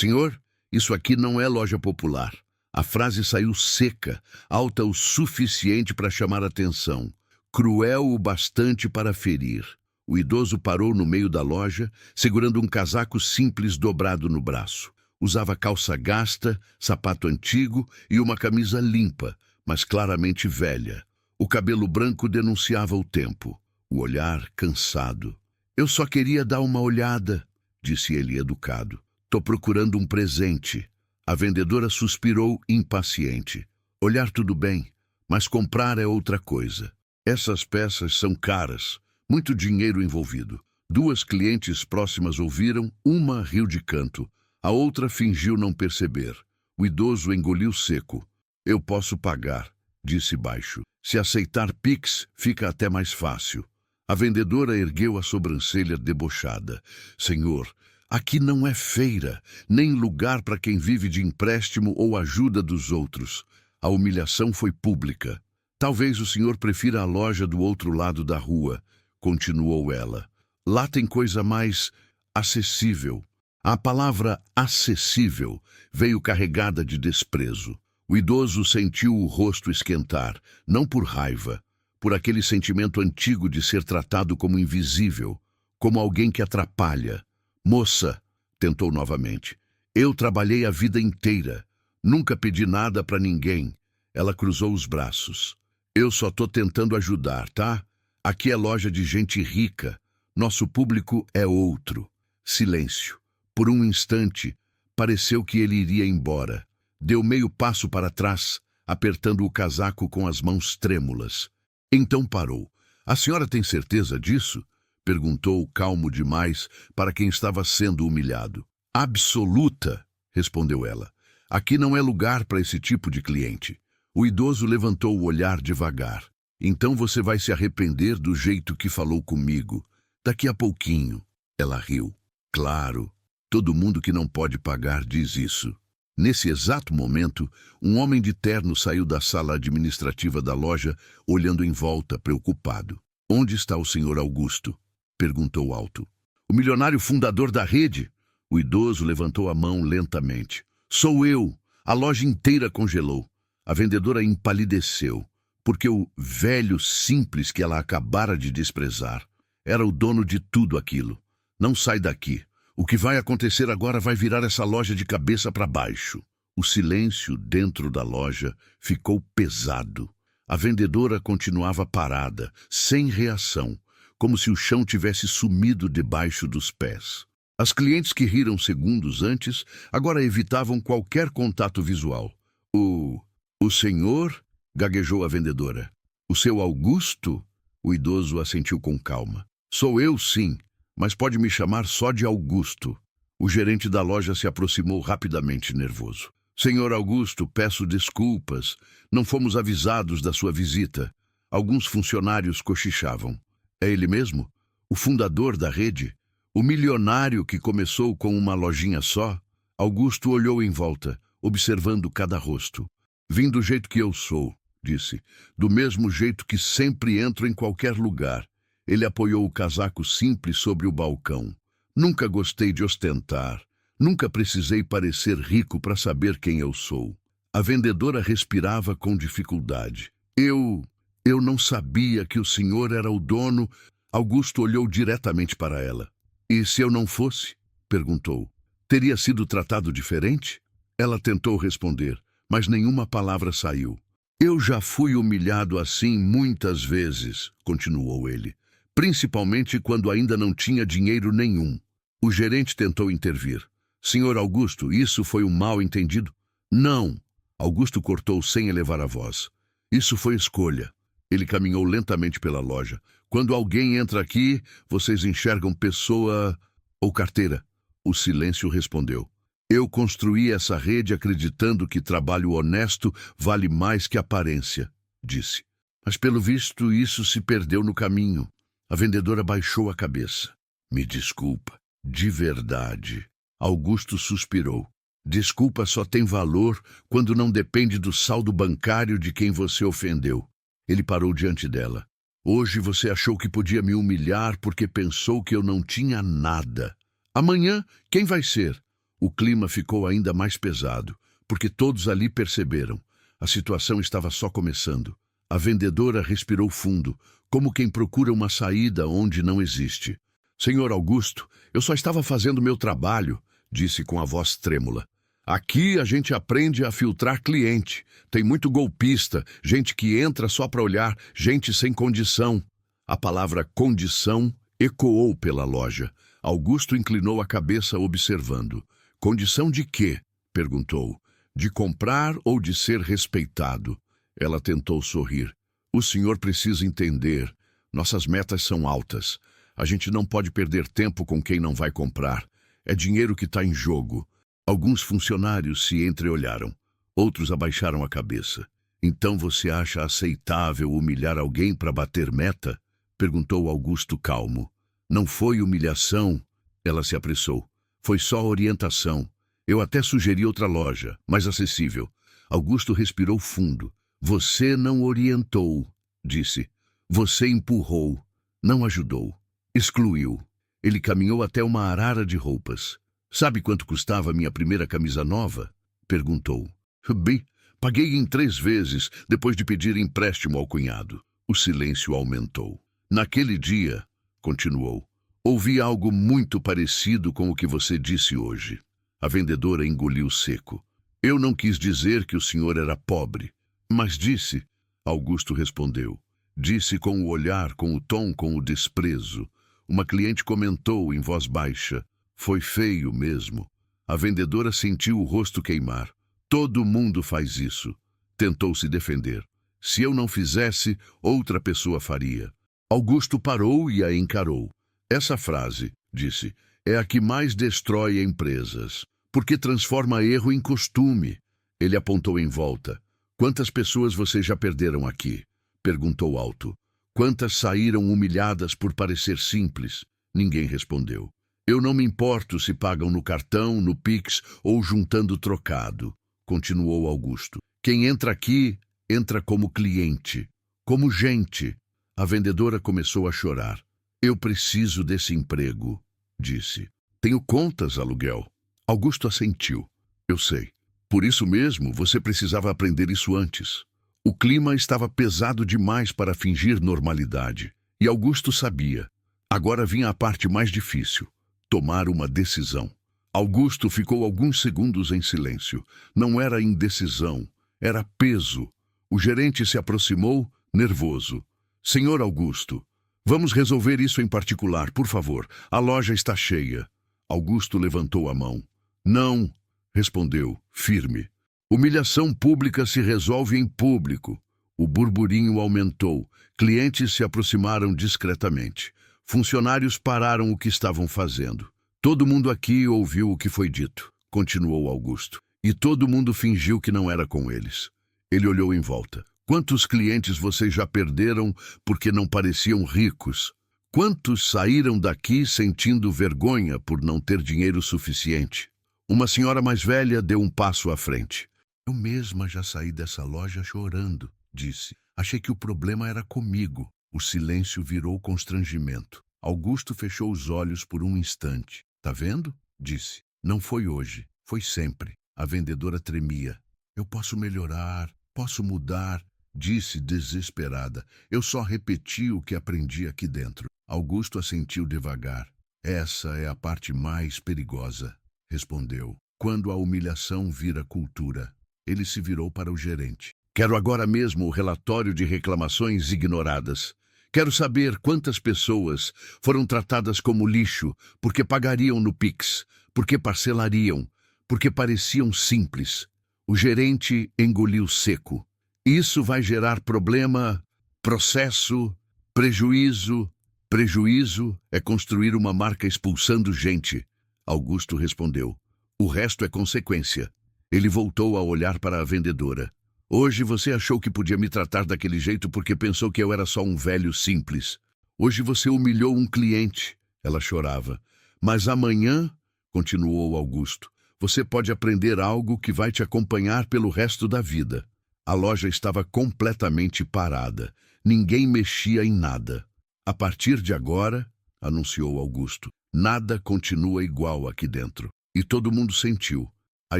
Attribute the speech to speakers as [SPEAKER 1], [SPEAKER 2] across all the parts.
[SPEAKER 1] Senhor, isso aqui não é loja popular. A frase saiu seca, alta o suficiente para chamar atenção, cruel o bastante para ferir. O idoso parou no meio da loja, segurando um casaco simples dobrado no braço. Usava calça gasta, sapato antigo e uma camisa limpa, mas claramente velha. O cabelo branco denunciava o tempo, o olhar cansado. "Eu só queria dar uma olhada", disse ele educado. "Tô procurando um presente." A vendedora suspirou impaciente. "Olhar tudo bem, mas comprar é outra coisa. Essas peças são caras, muito dinheiro envolvido." Duas clientes próximas ouviram, uma riu de canto, a outra fingiu não perceber. O idoso engoliu seco. "Eu posso pagar", disse baixo. "Se aceitar Pix, fica até mais fácil." A vendedora ergueu a sobrancelha debochada. "Senhor, aqui não é feira, nem lugar para quem vive de empréstimo ou ajuda dos outros." A humilhação foi pública. "Talvez o senhor prefira a loja do outro lado da rua", continuou ela. "Lá tem coisa mais acessível." A palavra acessível veio carregada de desprezo. O idoso sentiu o rosto esquentar, não por raiva, por aquele sentimento antigo de ser tratado como invisível, como alguém que atrapalha. "Moça", tentou novamente, "eu trabalhei a vida inteira. Nunca pedi nada para ninguém." Ela cruzou os braços. "Eu só tô tentando ajudar, tá? Aqui é loja de gente rica. Nosso público é outro." Silêncio. Por um instante, pareceu que ele iria embora. Deu meio passo para trás, apertando o casaco com as mãos trêmulas. Então parou. "A senhora tem certeza disso?" perguntou, calmo demais para quem estava sendo humilhado. "Absoluta", respondeu ela. "Aqui não é lugar para esse tipo de cliente." O idoso levantou o olhar devagar. "Então você vai se arrepender do jeito que falou comigo. Daqui a pouquinho." Ela riu. "Claro, todo mundo que não pode pagar diz isso." Nesse exato momento, um homem de terno saiu da sala administrativa da loja, olhando em volta, preocupado. "Onde está o senhor Augusto?" perguntou alto. "O milionário fundador da rede?" O idoso levantou a mão lentamente. "Sou eu." A loja inteira congelou. A vendedora empalideceu, porque o velho simples que ela acabara de desprezar era o dono de tudo aquilo. "Não sai daqui. O que vai acontecer agora vai virar essa loja de cabeça para baixo." O silêncio dentro da loja ficou pesado. A vendedora continuava parada, sem reação, como se o chão tivesse sumido debaixo dos pés. As clientes que riram segundos antes agora evitavam qualquer contato visual. O senhor?" gaguejou a vendedora. "O seu Augusto?" O idoso assentiu com calma. "Sou eu, sim. Mas pode me chamar só de Augusto." O gerente da loja se aproximou rapidamente, nervoso. "Senhor Augusto, peço desculpas. Não fomos avisados da sua visita." Alguns funcionários cochichavam. "É ele mesmo? O fundador da rede? O milionário que começou com uma lojinha só?" Augusto olhou em volta, observando cada rosto. "Vim do jeito que eu sou", disse. "Do mesmo jeito que sempre entro em qualquer lugar." Ele apoiou o casaco simples sobre o balcão. "Nunca gostei de ostentar. Nunca precisei parecer rico para saber quem eu sou." A vendedora respirava com dificuldade. Eu não sabia que o senhor era o dono." Augusto olhou diretamente para ela. "E se eu não fosse?" perguntou. "Teria sido tratado diferente?" Ela tentou responder, mas nenhuma palavra saiu. "Eu já fui humilhado assim muitas vezes", continuou ele. "Principalmente quando ainda não tinha dinheiro nenhum." O gerente tentou intervir. "Senhor Augusto, isso foi um mal-entendido?" "Não." Augusto cortou sem elevar a voz. "Isso foi escolha." Ele caminhou lentamente pela loja. "Quando alguém entra aqui, vocês enxergam pessoa ou carteira." O silêncio respondeu. "Eu construí essa rede acreditando que trabalho honesto vale mais que aparência", disse. "Mas pelo visto isso se perdeu no caminho." A vendedora baixou a cabeça. "Me desculpa, de verdade." Augusto suspirou. "Desculpa só tem valor quando não depende do saldo bancário de quem você ofendeu." Ele parou diante dela. "Hoje você achou que podia me humilhar porque pensou que eu não tinha nada. Amanhã, quem vai ser? O clima ficou ainda mais pesado, porque todos ali perceberam. A situação estava só começando. A vendedora respirou fundo, como quem procura uma saída onde não existe. Senhor Augusto, eu só estava fazendo meu trabalho, disse com a voz trêmula. Aqui a gente aprende a filtrar cliente. Tem muito golpista, gente que entra só para olhar, gente sem condição. A palavra condição ecoou pela loja. Augusto inclinou a cabeça observando. Condição de quê? Perguntou. De comprar ou de ser respeitado? Ela tentou sorrir. O senhor precisa entender. Nossas metas são altas. A gente não pode perder tempo com quem não vai comprar. É dinheiro que está em jogo. Alguns funcionários se entreolharam. Outros abaixaram a cabeça. Então você acha aceitável humilhar alguém para bater meta? Perguntou Augusto calmo. Não foi humilhação. Ela se apressou. Foi só orientação. Eu até sugeri outra loja, mais acessível. Augusto respirou fundo. Você não orientou, disse. Você empurrou. Não ajudou. Excluiu. Ele caminhou até uma arara de roupas. Sabe quanto custava minha primeira camisa nova? Perguntou. Bem, paguei em 3 vezes, depois de pedir empréstimo ao cunhado. O silêncio aumentou. Naquele dia, continuou, ouvi algo muito parecido com o que você disse hoje. A vendedora engoliu seco. Eu não quis dizer que o senhor era pobre, mas disse, Augusto respondeu. Disse com o olhar, com o tom, com o desprezo. Uma cliente comentou em voz baixa. Foi feio mesmo. A vendedora sentiu o rosto queimar. Todo mundo faz isso. Tentou se defender. Se eu não fizesse, outra pessoa faria. Augusto parou e a encarou. Essa frase, disse, é a que mais destrói empresas, porque transforma erro em costume. Ele apontou em volta. Quantas pessoas vocês já perderam aqui? Perguntou alto. Quantas saíram humilhadas por parecer simples? Ninguém respondeu. Eu não me importo se pagam no cartão, no Pix ou juntando trocado, continuou Augusto. Quem entra aqui, entra como cliente, como gente. A vendedora começou a chorar. Eu preciso desse emprego, disse. Tenho contas, aluguel. Augusto assentiu. Eu sei. Por isso mesmo, você precisava aprender isso antes. O clima estava pesado demais para fingir normalidade. E Augusto sabia. Agora vinha a parte mais difícil. Tomar uma decisão. Augusto ficou alguns segundos em silêncio. Não era indecisão, era peso. O gerente se aproximou, nervoso. Senhor Augusto, vamos resolver isso em particular, por favor. A loja está cheia. Augusto levantou a mão. Não, respondeu, firme. Humilhação pública se resolve em público. O burburinho aumentou. Clientes se aproximaram discretamente. Funcionários pararam o que estavam fazendo. Todo mundo aqui ouviu o que foi dito, continuou Augusto. E todo mundo fingiu que não era com eles. Ele olhou em volta. Quantos clientes vocês já perderam porque não pareciam ricos? Quantos saíram daqui sentindo vergonha por não ter dinheiro suficiente? Uma senhora mais velha deu um passo à frente. Eu mesma já saí dessa loja chorando, disse. Achei que o problema era comigo. O silêncio virou constrangimento. Augusto fechou os olhos por um instante. Tá vendo? Disse. Não foi hoje, foi sempre. A vendedora tremia. Eu posso melhorar, posso mudar, disse desesperada. Eu só repeti o que aprendi aqui dentro. Augusto assentiu devagar. Essa é a parte mais perigosa, respondeu. Quando a humilhação vira cultura. Ele se virou para o gerente. Quero agora mesmo o relatório de reclamações ignoradas. Quero saber quantas pessoas foram tratadas como lixo porque pagariam no Pix, porque parcelariam, porque pareciam simples. O gerente engoliu seco. Isso vai gerar problema, processo, prejuízo. Prejuízo é construir uma marca expulsando gente. Augusto respondeu. O resto é consequência. Ele voltou a olhar para a vendedora. Hoje você achou que podia me tratar daquele jeito porque pensou que eu era só um velho simples. Hoje você humilhou um cliente. Ela chorava. Mas amanhã, continuou Augusto, você pode aprender algo que vai te acompanhar pelo resto da vida. A loja estava completamente parada. Ninguém mexia em nada. A partir de agora, anunciou Augusto, nada continua igual aqui dentro. E todo mundo sentiu. A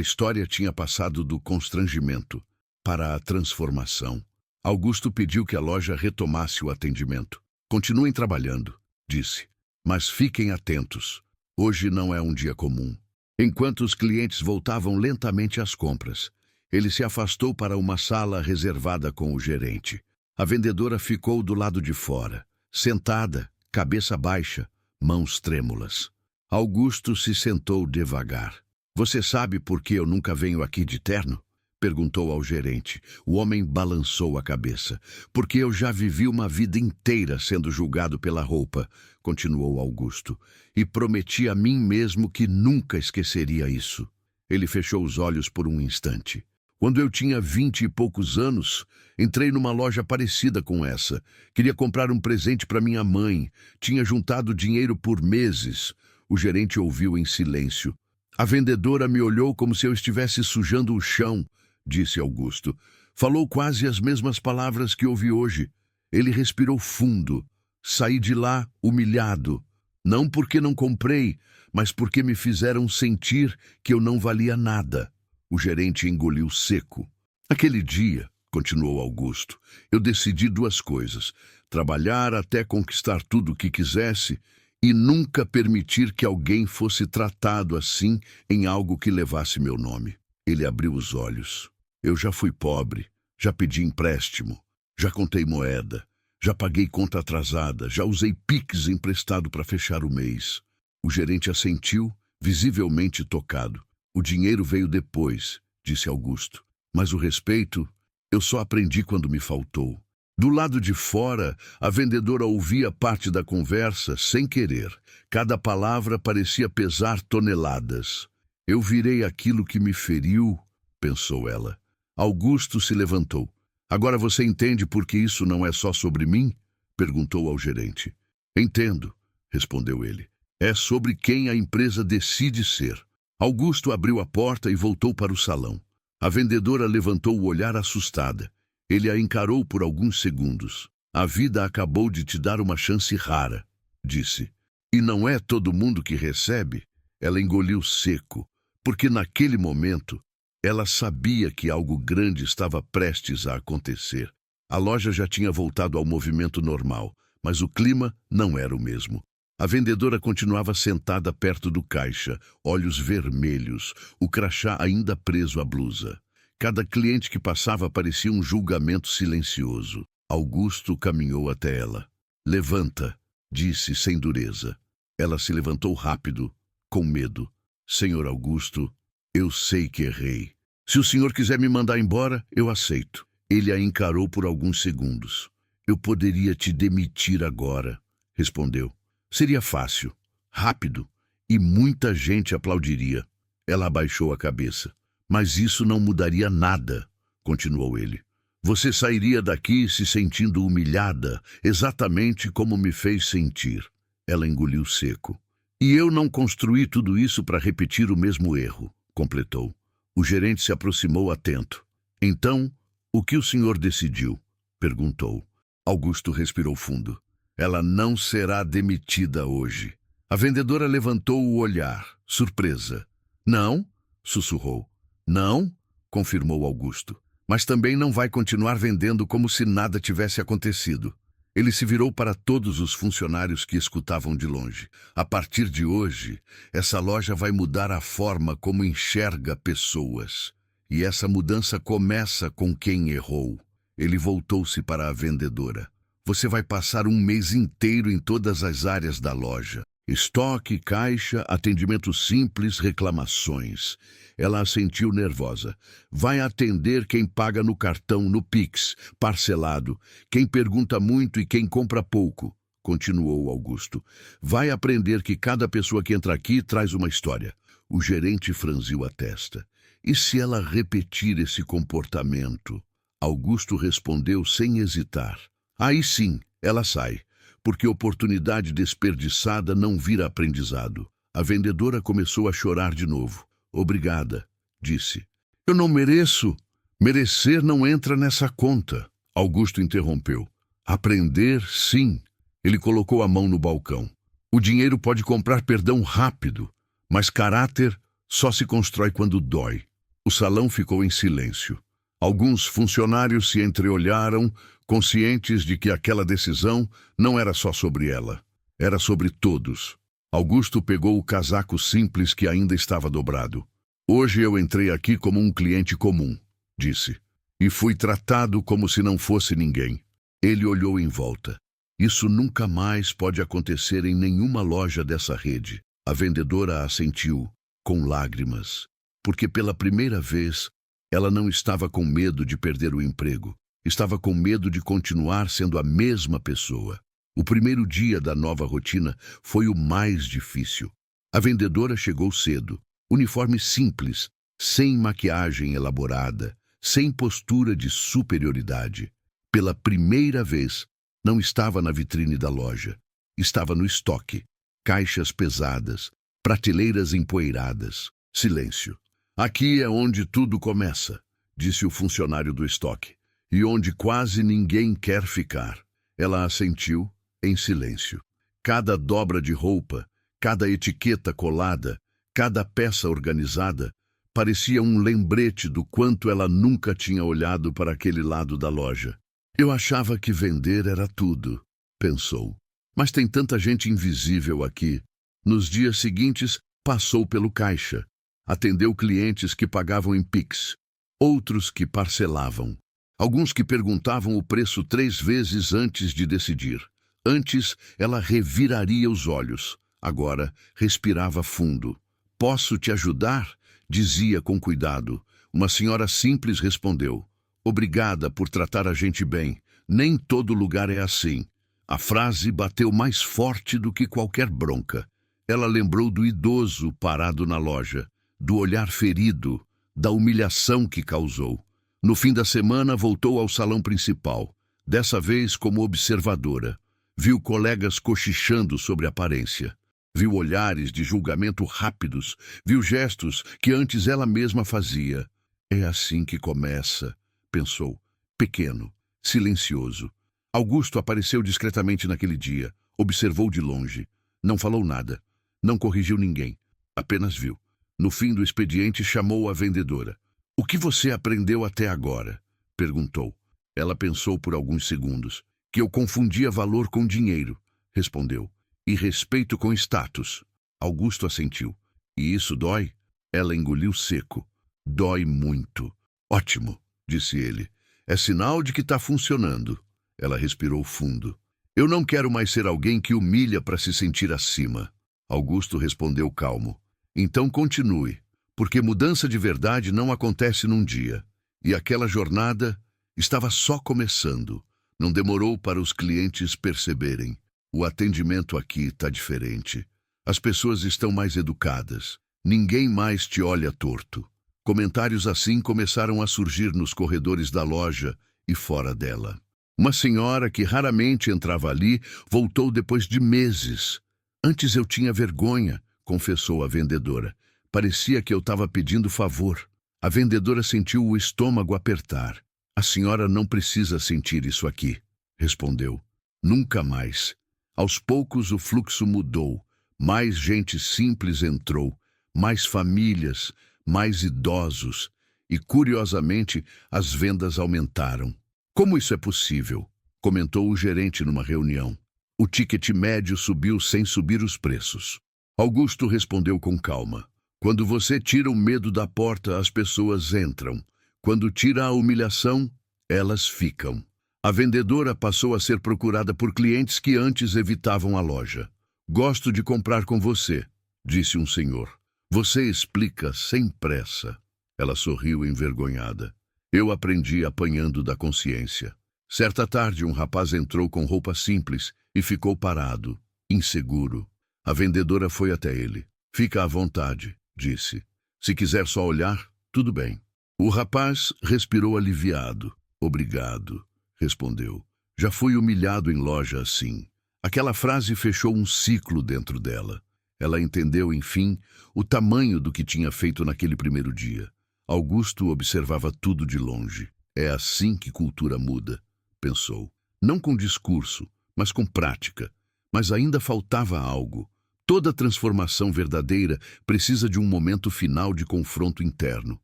[SPEAKER 1] história tinha passado do constrangimento para a transformação. Augusto pediu que a loja retomasse o atendimento. Continuem trabalhando, disse, mas fiquem atentos. Hoje não é um dia comum. Enquanto os clientes voltavam lentamente às compras, ele se afastou para uma sala reservada com o gerente. A vendedora ficou do lado de fora, sentada, cabeça baixa, mãos trêmulas. Augusto se sentou devagar. Você sabe por que eu nunca venho aqui de terno? Perguntou ao gerente. O homem balançou a cabeça. Porque eu já vivi uma vida inteira sendo julgado pela roupa, continuou Augusto, e prometi a mim mesmo que nunca esqueceria isso. Ele fechou os olhos por um instante. Quando eu tinha 20 e poucos anos, entrei numa loja parecida com essa. Queria comprar um presente para minha mãe. Tinha juntado dinheiro por meses. O gerente ouviu em silêncio. A vendedora me olhou como se eu estivesse sujando o chão, disse Augusto. Falou quase as mesmas palavras que ouvi hoje. Ele respirou fundo. Saí de lá humilhado. Não porque não comprei, mas porque me fizeram sentir que eu não valia nada. O gerente engoliu seco. Aquele dia, continuou Augusto, eu decidi duas coisas. Trabalhar até conquistar tudo o que quisesse e nunca permitir que alguém fosse tratado assim em algo que levasse meu nome. Ele abriu os olhos. Eu já fui pobre, já pedi empréstimo, já contei moeda, já paguei conta atrasada, já usei Pix emprestado para fechar o mês. O gerente assentiu, visivelmente tocado. O dinheiro veio depois, disse Augusto. Mas o respeito, eu só aprendi quando me faltou. Do lado de fora, a vendedora ouvia parte da conversa sem querer. Cada palavra parecia pesar toneladas. Eu virei aquilo que me feriu, pensou ela. Augusto se levantou. Agora você entende por que isso não é só sobre mim? Perguntou ao gerente. Entendo, respondeu ele. É sobre quem a empresa decide ser. Augusto abriu a porta e voltou para o salão. A vendedora levantou o olhar assustada. Ele a encarou por alguns segundos. A vida acabou de te dar uma chance rara, disse. E não é todo mundo que recebe? Ela engoliu seco, porque naquele momento ela sabia que algo grande estava prestes a acontecer. A loja já tinha voltado ao movimento normal, mas o clima não era o mesmo. A vendedora continuava sentada perto do caixa, olhos vermelhos, o crachá ainda preso à blusa. Cada cliente que passava parecia um julgamento silencioso. Augusto caminhou até ela. Levanta, disse sem dureza. Ela se levantou rápido, com medo. Senhor Augusto, eu sei que errei. Se o senhor quiser me mandar embora, eu aceito. Ele a encarou por alguns segundos. Eu poderia te demitir agora, respondeu. Seria fácil, rápido, e muita gente aplaudiria. Ela abaixou a cabeça. Mas isso não mudaria nada, continuou ele. Você sairia daqui se sentindo humilhada, exatamente como me fez sentir. Ela engoliu seco. E eu não construí tudo isso para repetir o mesmo erro, completou. O gerente se aproximou atento. Então, o que o senhor decidiu? Perguntou. Augusto respirou fundo. Ela não será demitida hoje. A vendedora levantou o olhar, surpresa. Não? Sussurrou. Não? Confirmou Augusto. Mas também não vai continuar vendendo como se nada tivesse acontecido. Ele se virou para todos os funcionários que escutavam de longe. A partir de hoje, essa loja vai mudar a forma como enxerga pessoas. E essa mudança começa com quem errou. Ele voltou-se para a vendedora. Você vai passar um mês inteiro em todas as áreas da loja. Estoque, caixa, atendimento simples, reclamações. Ela assentiu nervosa. Vai atender quem paga no cartão, no Pix, parcelado. Quem pergunta muito e quem compra pouco, continuou Augusto. Vai aprender que cada pessoa que entra aqui traz uma história. O gerente franziu a testa. E se ela repetir esse comportamento? Augusto respondeu sem hesitar. Aí sim, ela sai. Porque oportunidade desperdiçada não vira aprendizado. A vendedora começou a chorar de novo. Obrigada, disse. Eu não mereço. Merecer não entra nessa conta. Augusto interrompeu. Aprender, sim. Ele colocou a mão no balcão. O dinheiro pode comprar perdão rápido, mas caráter só se constrói quando dói. O salão ficou em silêncio. Alguns funcionários se entreolharam, conscientes de que aquela decisão não era só sobre ela. Era sobre todos. Augusto pegou o casaco simples que ainda estava dobrado. Hoje eu entrei aqui como um cliente comum, disse, e fui tratado como se não fosse ninguém. Ele olhou em volta. Isso nunca mais pode acontecer em nenhuma loja dessa rede. A vendedora assentiu, com lágrimas, porque pela primeira vez ela não estava com medo de perder o emprego. Estava com medo de continuar sendo a mesma pessoa. O primeiro dia da nova rotina foi o mais difícil. A vendedora chegou cedo, uniforme simples, sem maquiagem elaborada, sem postura de superioridade. Pela primeira vez, não estava na vitrine da loja. Estava no estoque. Caixas pesadas, prateleiras empoeiradas. Silêncio. Aqui é onde tudo começa, disse o funcionário do estoque, e onde quase ninguém quer ficar. Ela assentiu, em silêncio. Cada dobra de roupa, cada etiqueta colada, cada peça organizada, parecia um lembrete do quanto ela nunca tinha olhado para aquele lado da loja. Eu achava que vender era tudo, pensou. Mas tem tanta gente invisível aqui. Nos dias seguintes, passou pelo caixa. Atendeu clientes que pagavam em Pix, outros que parcelavam. Alguns que perguntavam o preço 3 vezes antes de decidir. Antes, ela reviraria os olhos. Agora, respirava fundo. Posso te ajudar? Dizia com cuidado. Uma senhora simples respondeu. Obrigada por tratar a gente bem. Nem todo lugar é assim. A frase bateu mais forte do que qualquer bronca. Ela lembrou do idoso parado na loja, do olhar ferido, da humilhação que causou. No fim da semana, voltou ao salão principal, dessa vez como observadora. Viu colegas cochichando sobre a aparência. Viu olhares de julgamento rápidos. Viu gestos que antes ela mesma fazia. É assim que começa, pensou. Pequeno, silencioso. Augusto apareceu discretamente naquele dia. Observou de longe. Não falou nada. Não corrigiu ninguém. Apenas viu. No fim do expediente, chamou a vendedora. O que você aprendeu até agora? Perguntou. Ela pensou por alguns segundos. Que eu confundia valor com dinheiro, respondeu. E respeito com status. Augusto assentiu. E isso dói? Ela engoliu seco. Dói muito. Ótimo, disse ele. É sinal de que está funcionando. Ela respirou fundo. Eu não quero mais ser alguém que humilha para se sentir acima. Augusto respondeu calmo. Então continue, porque mudança de verdade não acontece num dia. E aquela jornada estava só começando. Não demorou para os clientes perceberem. O atendimento aqui está diferente. As pessoas estão mais educadas. Ninguém mais te olha torto. Comentários assim começaram a surgir nos corredores da loja e fora dela. Uma senhora que raramente entrava ali voltou depois de meses. Antes eu tinha vergonha, confessou a vendedora. Parecia que eu estava pedindo favor. A vendedora sentiu o estômago apertar. A senhora não precisa sentir isso aqui, respondeu. Nunca mais. Aos poucos o fluxo mudou. Mais gente simples entrou. Mais famílias, mais idosos. E, curiosamente, as vendas aumentaram. Como isso é possível? Comentou o gerente numa reunião. O ticket médio subiu sem subir os preços. Augusto respondeu com calma. Quando você tira o medo da porta, as pessoas entram. Quando tira a humilhação, elas ficam. A vendedora passou a ser procurada por clientes que antes evitavam a loja. Gosto de comprar com você, disse um senhor. Você explica sem pressa. Ela sorriu envergonhada. Eu aprendi apanhando da consciência. Certa tarde, um rapaz entrou com roupa simples e ficou parado, inseguro. A vendedora foi até ele. Fica à vontade, disse. Se quiser só olhar, tudo bem. O rapaz respirou aliviado. Obrigado, respondeu. Já fui humilhado em loja assim. Aquela frase fechou um ciclo dentro dela. Ela entendeu, enfim, o tamanho do que tinha feito naquele primeiro dia. Augusto observava tudo de longe. É assim que cultura muda, pensou. Não com discurso, mas com prática. Mas ainda faltava algo. Toda transformação verdadeira precisa de um momento final de confronto interno.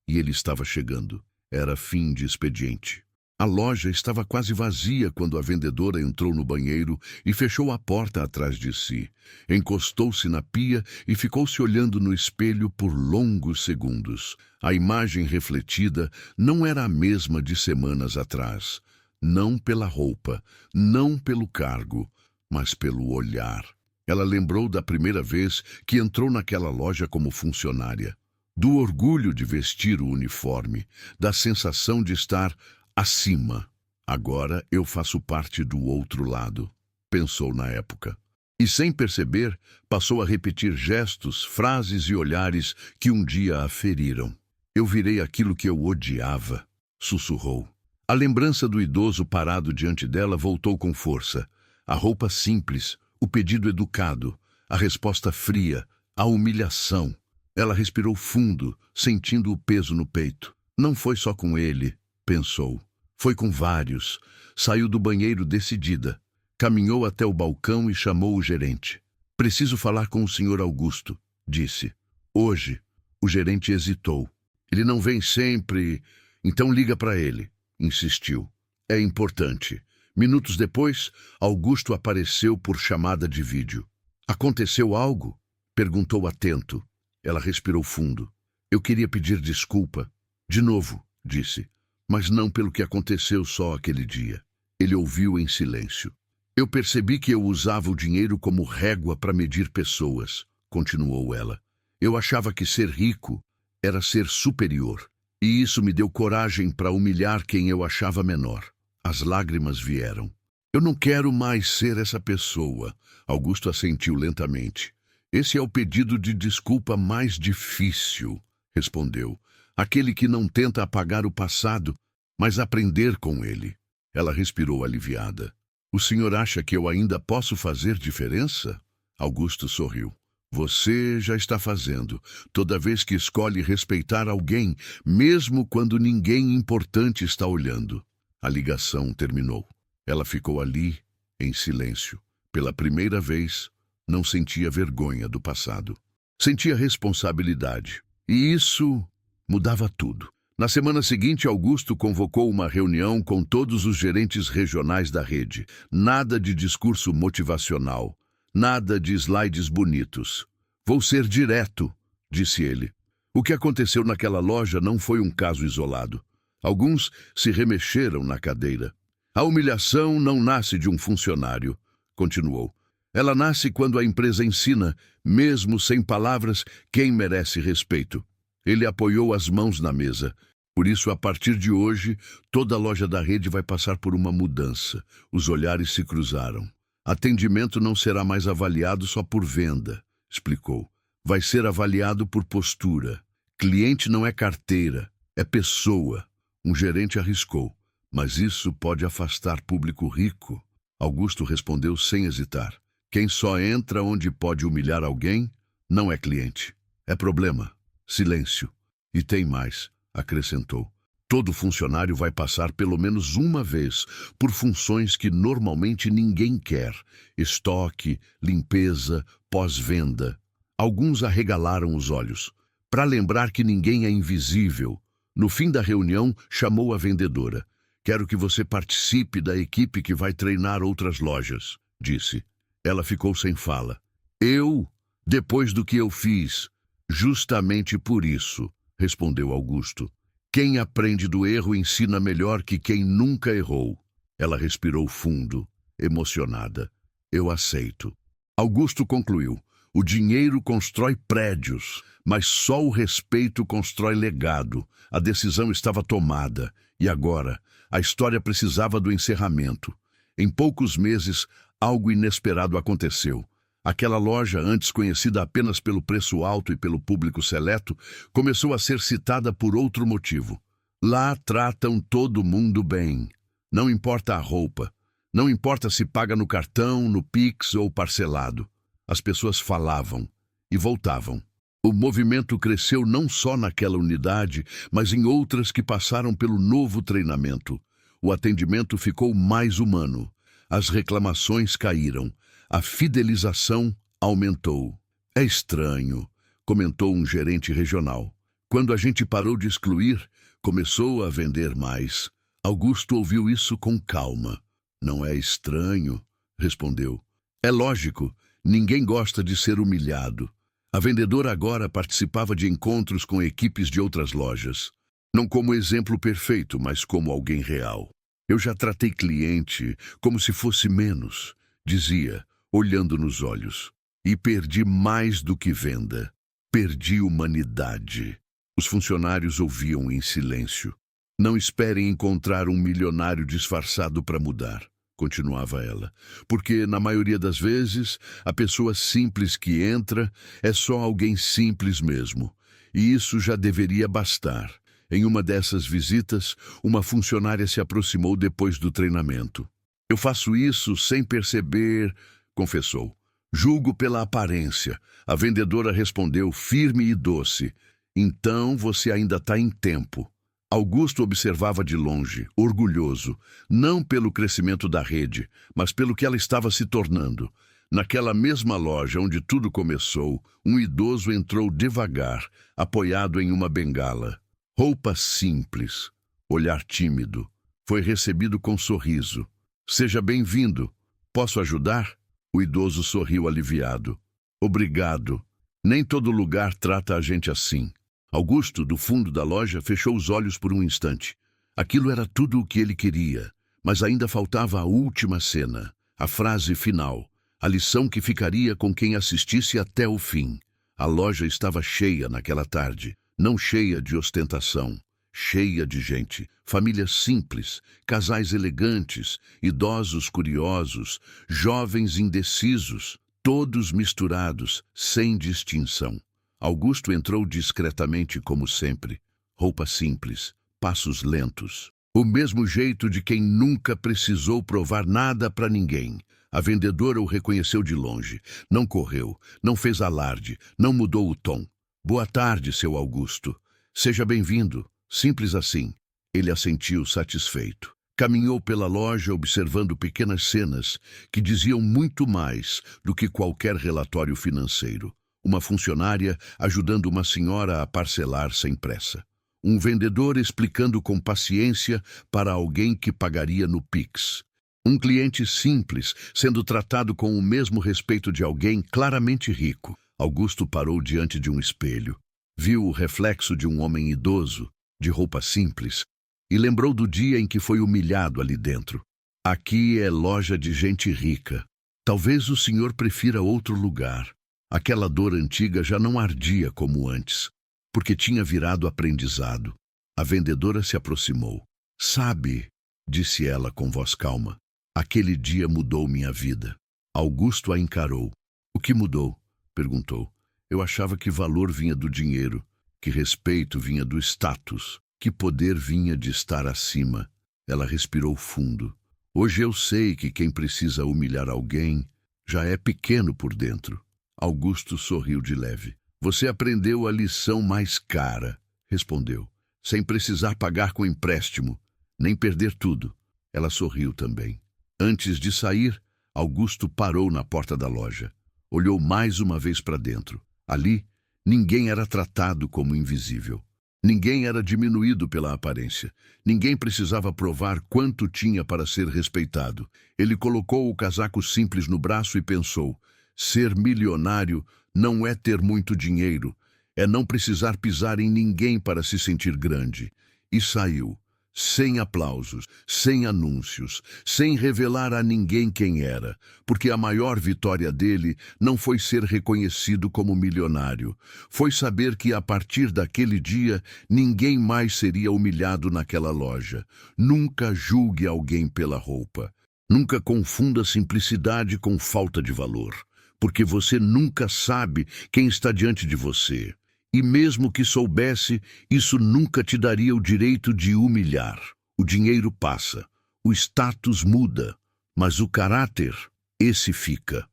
[SPEAKER 1] E ele estava chegando. Era fim de expediente. A loja estava quase vazia quando a vendedora entrou no banheiro e fechou a porta atrás de si. Encostou-se na pia e ficou se olhando no espelho por longos segundos. A imagem refletida não era a mesma de semanas atrás. Não pela roupa, não pelo cargo, mas pelo olhar. Ela lembrou da primeira vez que entrou naquela loja como funcionária. Do orgulho de vestir o uniforme, da sensação de estar acima. Agora eu faço parte do outro lado, pensou na época. E sem perceber, passou a repetir gestos, frases e olhares que um dia a feriram. Eu virei aquilo que eu odiava, sussurrou. A lembrança do idoso parado diante dela voltou com força. A roupa simples, o pedido educado, a resposta fria, a humilhação. Ela respirou fundo, sentindo o peso no peito. Não foi só com ele, pensou. Foi com vários. Saiu do banheiro decidida. Caminhou até o balcão e chamou o gerente. Preciso falar com o senhor Augusto, disse. Hoje. O gerente hesitou. Ele não vem sempre, então liga para ele, insistiu. É importante. Minutos depois, Augusto apareceu por chamada de vídeo. Aconteceu algo? Perguntou atento. Ela respirou fundo. Eu queria pedir desculpa. De novo, disse. Mas não pelo que aconteceu só aquele dia. Ele ouviu em silêncio. Eu percebi que eu usava o dinheiro como régua para medir pessoas, continuou ela. Eu achava que ser rico era ser superior. E isso me deu coragem para humilhar quem eu achava menor. As lágrimas vieram. Eu não quero mais ser essa pessoa. Augusto assentiu lentamente. Esse é o pedido de desculpa mais difícil, respondeu. Aquele que não tenta apagar o passado, mas aprender com ele. Ela respirou aliviada. O senhor acha que eu ainda posso fazer diferença? Augusto sorriu. Você já está fazendo, toda vez que escolhe respeitar alguém, mesmo quando ninguém importante está olhando. A ligação terminou. Ela ficou ali, em silêncio. Pela primeira vez, não sentia vergonha do passado. Sentia responsabilidade. E isso mudava tudo. Na semana seguinte, Augusto convocou uma reunião com todos os gerentes regionais da rede. Nada de discurso motivacional. Nada de slides bonitos. Vou ser direto, disse ele. O que aconteceu naquela loja não foi um caso isolado. Alguns se remexeram na cadeira. A humilhação não nasce de um funcionário, continuou. Ela nasce quando a empresa ensina, mesmo sem palavras, quem merece respeito. Ele apoiou as mãos na mesa. Por isso, a partir de hoje, toda a loja da rede vai passar por uma mudança. Os olhares se cruzaram. Atendimento não será mais avaliado só por venda, explicou. Vai ser avaliado por postura. Cliente não é carteira, é pessoa. Um gerente arriscou. Mas isso pode afastar público rico. Augusto respondeu sem hesitar. Quem só entra onde pode humilhar alguém não é cliente. É problema. Silêncio. E tem mais, acrescentou. Todo funcionário vai passar pelo menos uma vez por funções que normalmente ninguém quer. Estoque, limpeza, pós-venda. Alguns arregalaram os olhos. Para lembrar que ninguém é invisível, no fim da reunião, chamou a vendedora. Quero que você participe da equipe que vai treinar outras lojas, disse. Ela ficou sem fala. Eu, depois do que eu fiz, justamente por isso, respondeu Augusto. Quem aprende do erro ensina melhor que quem nunca errou. Ela respirou fundo, emocionada. Eu aceito. Augusto concluiu. O dinheiro constrói prédios, mas só o respeito constrói legado. A decisão estava tomada. E agora, a história precisava do encerramento. Em poucos meses, algo inesperado aconteceu. Aquela loja, antes conhecida apenas pelo preço alto e pelo público seleto, começou a ser citada por outro motivo. Lá tratam todo mundo bem. Não importa a roupa. Não importa se paga no cartão, no Pix ou parcelado. As pessoas falavam e voltavam. O movimento cresceu não só naquela unidade, mas em outras que passaram pelo novo treinamento. O atendimento ficou mais humano. As reclamações caíram. A fidelização aumentou. É estranho, comentou um gerente regional. Quando a gente parou de excluir, começou a vender mais. Augusto ouviu isso com calma. Não é estranho, respondeu. É lógico, ninguém gosta de ser humilhado. A vendedora agora participava de encontros com equipes de outras lojas. Não como exemplo perfeito, mas como alguém real. Eu já tratei cliente como se fosse menos, dizia, olhando nos olhos. E perdi mais do que venda. Perdi humanidade. Os funcionários ouviam em silêncio. Não esperem encontrar um milionário disfarçado para mudar, continuava ela, porque, na maioria das vezes, a pessoa simples que entra é só alguém simples mesmo. E isso já deveria bastar. Em uma dessas visitas, uma funcionária se aproximou depois do treinamento. Eu faço isso sem perceber, confessou. Julgo pela aparência. A vendedora respondeu firme e doce. Então você ainda está em tempo. Augusto observava de longe, orgulhoso, não pelo crescimento da rede, mas pelo que ela estava se tornando. Naquela mesma loja onde tudo começou, um idoso entrou devagar, apoiado em uma bengala. Roupa simples, olhar tímido. Foi recebido com sorriso. Seja bem-vindo. Posso ajudar? O idoso sorriu aliviado. Obrigado. Nem todo lugar trata a gente assim. Augusto, do fundo da loja, fechou os olhos por um instante. Aquilo era tudo o que ele queria, mas ainda faltava a última cena, a frase final, a lição que ficaria com quem assistisse até o fim. A loja estava cheia naquela tarde, não cheia de ostentação, cheia de gente, famílias simples, casais elegantes, idosos curiosos, jovens indecisos, todos misturados, sem distinção. Augusto entrou discretamente como sempre, roupa simples, passos lentos. O mesmo jeito de quem nunca precisou provar nada para ninguém. A vendedora o reconheceu de longe. Não correu, não fez alarde, não mudou o tom. Boa tarde, seu Augusto. Seja bem-vindo. Simples assim. Ele assentiu satisfeito. Caminhou pela loja observando pequenas cenas que diziam muito mais do que qualquer relatório financeiro. Uma funcionária ajudando uma senhora a parcelar sem pressa. Um vendedor explicando com paciência para alguém que pagaria no Pix. Um cliente simples sendo tratado com o mesmo respeito de alguém claramente rico. Augusto parou diante de um espelho. Viu o reflexo de um homem idoso, de roupa simples, e lembrou do dia em que foi humilhado ali dentro. Aqui é loja de gente rica. Talvez o senhor prefira outro lugar. Aquela dor antiga já não ardia como antes, porque tinha virado aprendizado. A vendedora se aproximou. Sabe, disse ela com voz calma, aquele dia mudou minha vida. Augusto a encarou. O que mudou? Perguntou. Eu achava que valor vinha do dinheiro, que respeito vinha do status, que poder vinha de estar acima. Ela respirou fundo. Hoje eu sei que quem precisa humilhar alguém já é pequeno por dentro. Augusto sorriu de leve. Você aprendeu a lição mais cara, respondeu, sem precisar pagar com empréstimo, nem perder tudo. Ela sorriu também. Antes de sair, Augusto parou na porta da loja. Olhou mais uma vez para dentro. Ali, ninguém era tratado como invisível. Ninguém era diminuído pela aparência. Ninguém precisava provar quanto tinha para ser respeitado. Ele colocou o casaco simples no braço e pensou: ser milionário não é ter muito dinheiro, é não precisar pisar em ninguém para se sentir grande. E saiu, sem aplausos, sem anúncios, sem revelar a ninguém quem era, porque a maior vitória dele não foi ser reconhecido como milionário, foi saber que a partir daquele dia ninguém mais seria humilhado naquela loja. Nunca julgue alguém pela roupa. Nunca confunda simplicidade com falta de valor, porque você nunca sabe quem está diante de você. E mesmo que soubesse, isso nunca te daria o direito de humilhar. O dinheiro passa, o status muda, mas o caráter, esse fica.